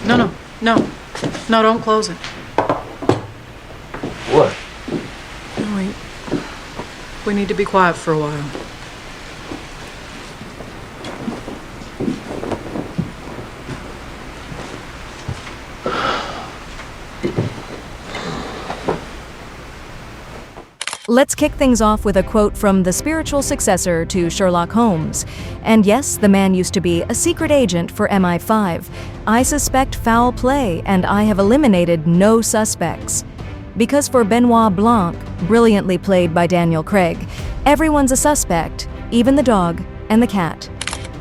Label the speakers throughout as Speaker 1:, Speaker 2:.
Speaker 1: No, don't close it.
Speaker 2: What?
Speaker 1: No, we need to be quiet for a while.
Speaker 3: Let's kick things off with a quote from the spiritual successor to Sherlock Holmes. And yes, the man used to be a secret agent for MI5. I suspect foul play, and I have eliminated no suspects. Because for Benoit Blanc, brilliantly played by Daniel Craig, everyone's a suspect, even the dog and the cat.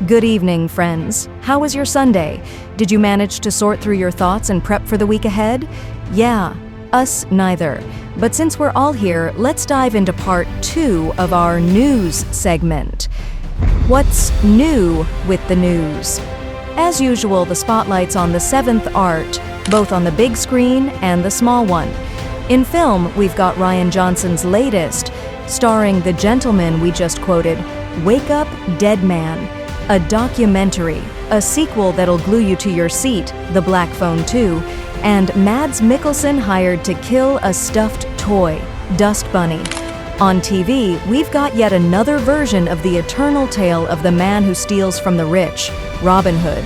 Speaker 3: Good evening, friends. How was your Sunday? Did you manage to sort through your thoughts and prep for the week ahead? Yeah, us neither. But since we're all here, let's dive into part 2 of our news segment. What's new with the news? As usual, the spotlight's on the seventh art, both on the big screen and the small one. In film, we've got Rian Johnson's latest, starring the gentleman we just quoted, Wake Up, Dead Man, a documentary, a sequel that'll glue you to your seat, The Black Phone 2, and Mads Mikkelsen hired to kill a stuffed toy, Dust Bunny. On TV, we've got yet another version of the eternal tale of the man who steals from the rich, Robin Hood.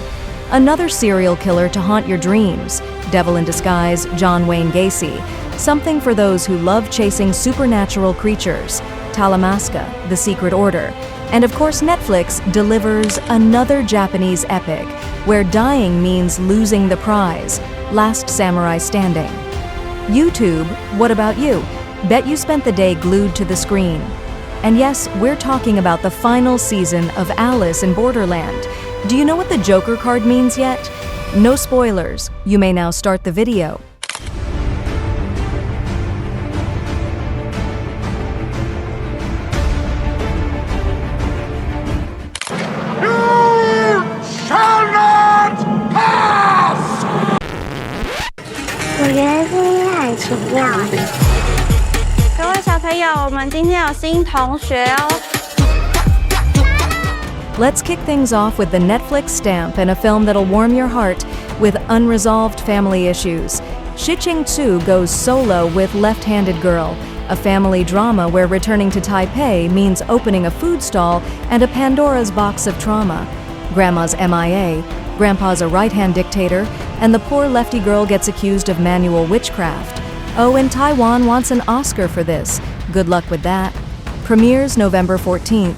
Speaker 3: Another serial killer to haunt your dreams, Devil in Disguise, John Wayne Gacy. Something for those who love chasing supernatural creatures, Talamasca, The Secret Order. And of course, Netflix delivers another Japanese epic, where dying means losing the prize, Last Samurai Standing. YouTube, what about you? Bet you spent the day glued to the screen. And yes, we're talking about the final season of Alice in Borderland. Do you know what the Joker card means yet? No spoilers. You may now start the video.
Speaker 4: Shall not pass!
Speaker 5: 我觉得这应该很奇妙的。
Speaker 6: 各位小朋友，我们今天有新同学哦。
Speaker 3: Let's kick things off with the Netflix stamp and a film that'll warm your heart with unresolved family issues. Shiching Tsu goes solo with Left-Handed Girl, a family drama where returning to Taipei means opening a food stall and a Pandora's box of trauma. Grandma's MIA, Grandpa's a right-hand dictator, and the poor lefty girl gets accused of manual witchcraft. Oh, and Taiwan wants an Oscar for this. Good luck with that. Premieres November 14th.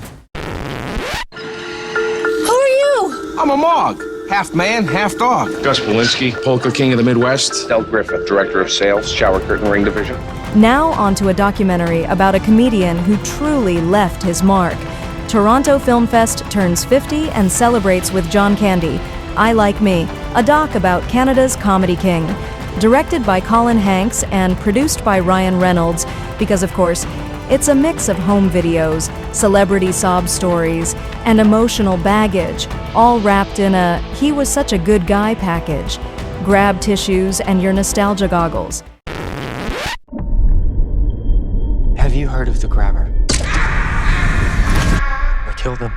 Speaker 7: I'm a Mog. Half man, half dog.
Speaker 2: Gus Polinski, Polka King of the Midwest.
Speaker 8: Del Griffith, Director of Sales, Shower Curtain Ring Division.
Speaker 3: Now onto a documentary about a comedian who truly left his mark. Toronto Film Fest turns 50 and celebrates with John Candy, I Like Me, a doc about Canada's comedy king. Directed by Colin Hanks and produced by Ryan Reynolds, because of course, it's a mix of home videos, celebrity sob stories, and emotional baggage, all wrapped in a he was such a good guy package. Grab tissues and your nostalgia goggles.
Speaker 9: Have you heard of the grabber? Or killed him?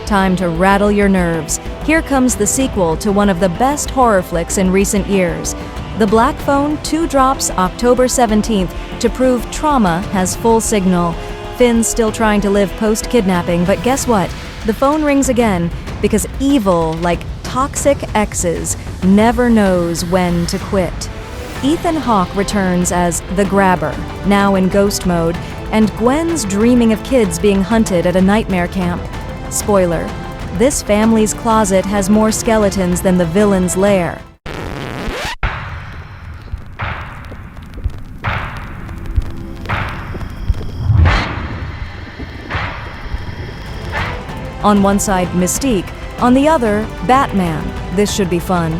Speaker 3: Time to rattle your nerves. Here comes the sequel to one of the best horror flicks in recent years. The Black Phone 2 drops October 17th to prove trauma has full signal. Finn's still trying to live post-kidnapping, but guess what? The phone rings again because evil, like toxic exes, never knows when to quit. Ethan Hawke returns as the Grabber, now in ghost mode, and Gwen's dreaming of kids being hunted at a nightmare camp. Spoiler, this family's closet has more skeletons than the villain's lair. On one side, Mystique. On the other, Batman. This should be fun.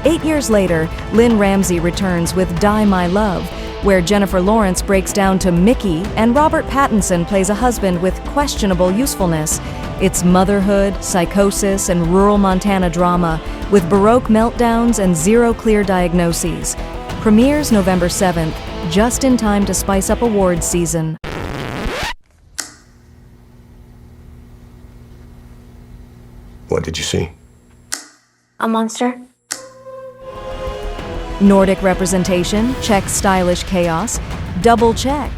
Speaker 3: 8 years later, Lynn Ramsey returns with Die My Love, where Jennifer Lawrence breaks down to Mickey and Robert Pattinson plays a husband with questionable usefulness. It's motherhood, psychosis, and rural Montana drama, with Baroque meltdowns and zero clear diagnoses. Premieres November 7th, just in time to spice up awards season.
Speaker 10: What did you see?
Speaker 5: A monster?
Speaker 3: Nordic representation, check stylish chaos, double check.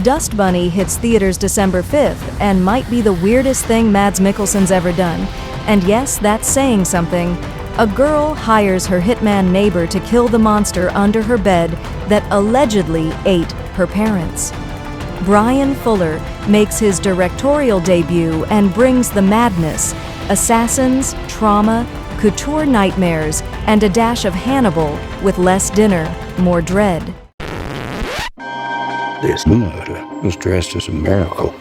Speaker 3: Dust Bunny hits theaters December 5th and might be the weirdest thing Mads Mikkelsen's ever done. And yes, that's saying something. A girl hires her hitman neighbor to kill the monster under her bed that allegedly ate her parents. Brian Fuller makes his directorial debut and brings the madness, assassins, trauma, couture nightmares, and a dash of Hannibal with less dinner, more dread.
Speaker 10: This murder was dressed as a miracle.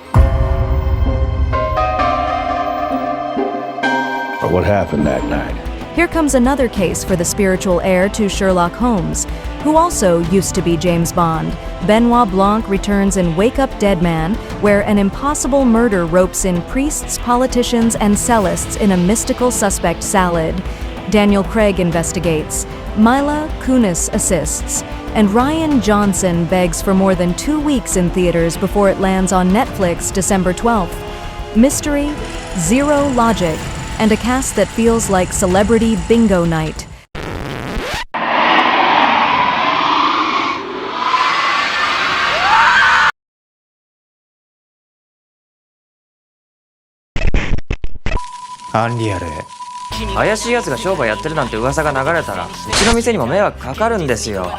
Speaker 10: But what happened that night?
Speaker 3: Here comes another case for the spiritual heir to Sherlock Holmes, who also used to be James Bond. Benoit Blanc returns in Wake Up Dead Man, where an impossible murder ropes in priests, politicians, and cellists in a mystical suspect salad. Daniel Craig investigates. Mila Kunis assists. And Rian Johnson begs for more than 2 weeks in theaters before it lands on Netflix December 12th. Mystery, zero logic, and a cast that feels like celebrity bingo night.
Speaker 9: アンリアル。
Speaker 11: 怪しい奴が商売やってるなんて噂が流れたら、うちの店にも迷惑かかるんですよ。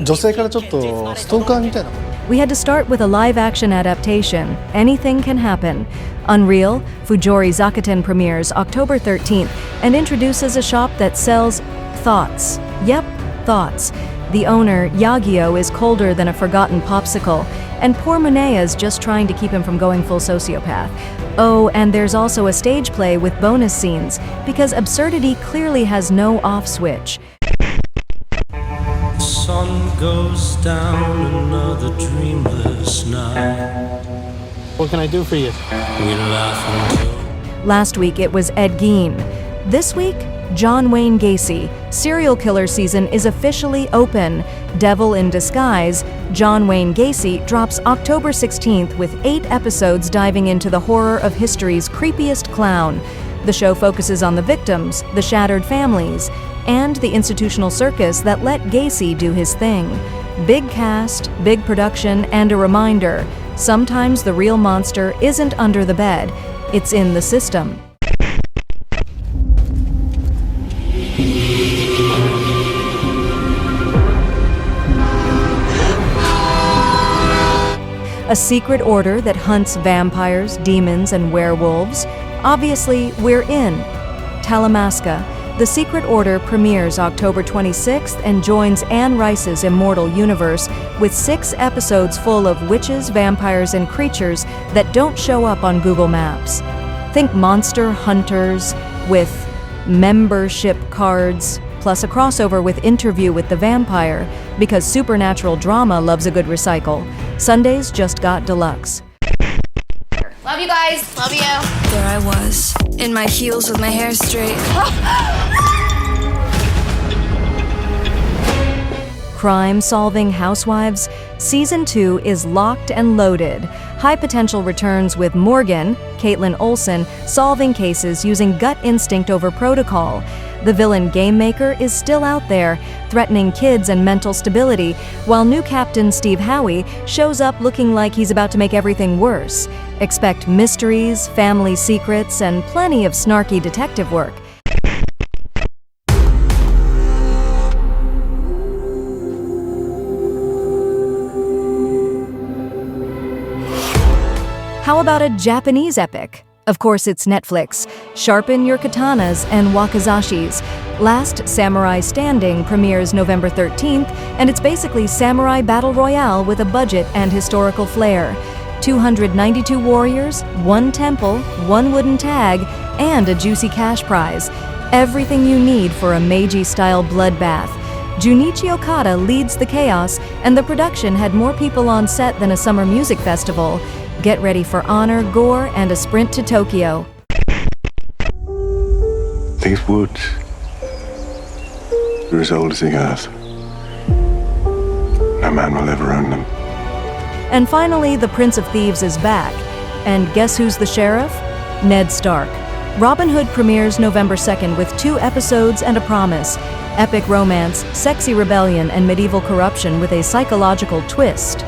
Speaker 12: 女性からちょっとストーカーみたいな。
Speaker 3: We had to start with a live-action adaptation. Anything can happen. Unreal, Fujori Zakuten premieres October 13th and introduces a shop that sells thoughts. Yep, thoughts. The owner, Yagio, is colder than a forgotten popsicle, and poor Munea is just trying to keep him from going full sociopath. Oh, and there's also a stage play with bonus scenes, because absurdity clearly has no off switch.
Speaker 13: The sun goes down another dreamless night.
Speaker 12: What can I do for you?
Speaker 13: We laugh until
Speaker 3: Last week it was Ed Gein. This week, John Wayne Gacy. Serial killer season is officially open. Devil in Disguise, John Wayne Gacy drops October 16th with 8 episodes diving into the horror of history's creepiest clown. The show focuses on the victims, the shattered families, and the institutional circus that let Gacy do his thing. Big cast, big production, and a reminder, sometimes the real monster isn't under the bed, it's in the system. A secret order that hunts vampires, demons, and werewolves. Obviously, we're in. Talamasca. The Secret Order premieres October 26th and joins Anne Rice's immortal universe with 6 episodes full of witches, vampires, and creatures that don't show up on Google Maps. Think monster hunters with membership cards, plus a crossover with Interview with the Vampire, because supernatural drama loves a good recycle. Sundays just got deluxe.
Speaker 14: Love you guys. Love you.
Speaker 15: There I was, in my heels with my hair straight.
Speaker 3: Crime-solving housewives, Season 2 is locked and loaded. High potential returns with Morgan, Caitlin Olsen, solving cases using gut instinct over protocol. The villain Game Maker is still out there, threatening kids and mental stability, while new captain Steve Howie shows up looking like he's about to make everything worse. Expect mysteries, family secrets, and plenty of snarky detective work. How about a Japanese epic? Of course, it's Netflix. Sharpen your katanas and wakizashis. Last Samurai Standing premieres November 13th, and it's basically Samurai Battle Royale with a budget and historical flair. 292 warriors, 1 temple, 1 wooden tag, and a juicy cash prize. Everything you need for a Meiji-style bloodbath. Junichi Okada leads the chaos, and the production had more people on set than a summer music festival. Get ready for honor, gore, and a sprint to Tokyo.
Speaker 10: These woods are as old as the earth. No man will ever own them.
Speaker 3: And finally, the Prince of Thieves is back. And guess who's the sheriff? Ned Stark. Robin Hood premieres November 2nd with 2 episodes and a promise. Epic romance, sexy rebellion, and medieval corruption with a psychological twist.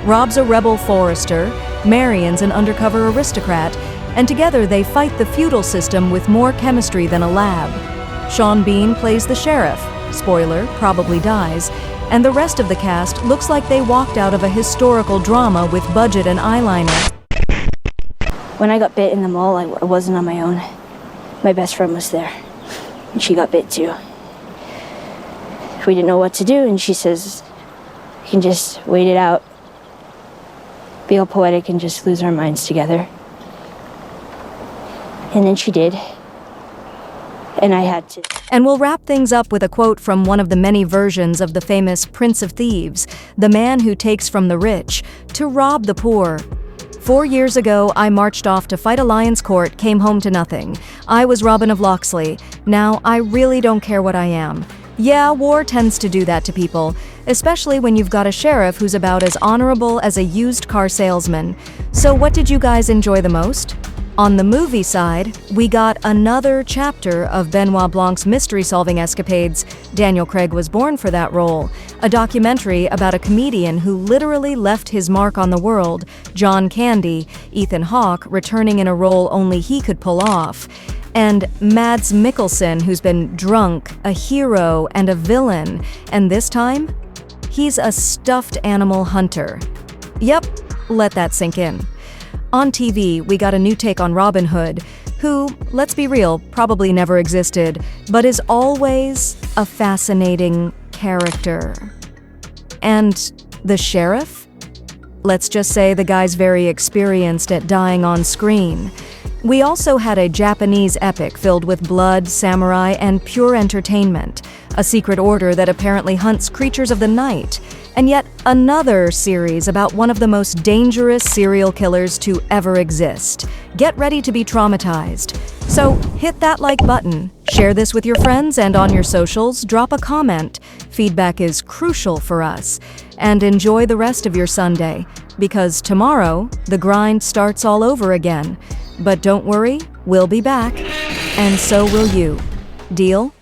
Speaker 3: Rob's a rebel forester, Marion's an undercover aristocrat, and together they fight the feudal system with more chemistry than a lab. Sean Bean plays the sheriff. Spoiler, probably dies. And the rest of the cast looks like they walked out of a historical drama with budget and eyeliner.
Speaker 5: When I got bit in the mall, I wasn't on my own. My best friend was there, and she got bit too. We didn't know what to do, and she says, "We can just wait it out, be all poetic, and just lose our minds together." And then she did, and I had to.
Speaker 3: And we'll wrap things up with a quote from one of the many versions of the famous Prince of Thieves, the man who takes from the rich to rob the poor. 4 years ago, I marched off to fight a lion's court, came home to nothing. I was Robin of Locksley. Now, I really don't care what I am. Yeah, war tends to do that to people, especially when you've got a sheriff who's about as honorable as a used car salesman. So what did you guys enjoy the most? On the movie side, we got another chapter of Benoit Blanc's mystery-solving escapades. Daniel Craig was born for that role. A documentary about a comedian who literally left his mark on the world, John Candy, Ethan Hawke returning in a role only he could pull off. And Mads Mikkelsen, who's been drunk, a hero, and a villain. And this time, he's a stuffed animal hunter. Yep, let that sink in. On TV, we got a new take on Robin Hood, who, let's be real, probably never existed, but is always a fascinating character. And the sheriff? Let's just say the guy's very experienced at dying on screen. We also had a Japanese epic filled with blood, samurai, and pure entertainment, a secret order that apparently hunts creatures of the night, and yet another series about one of the most dangerous serial killers to ever exist. Get ready to be traumatized. So hit that like button, share this with your friends, and on your socials, drop a comment. Feedback is crucial for us. And enjoy the rest of your Sunday, because tomorrow, the grind starts all over again. But don't worry, we'll be back, and so will you. Deal?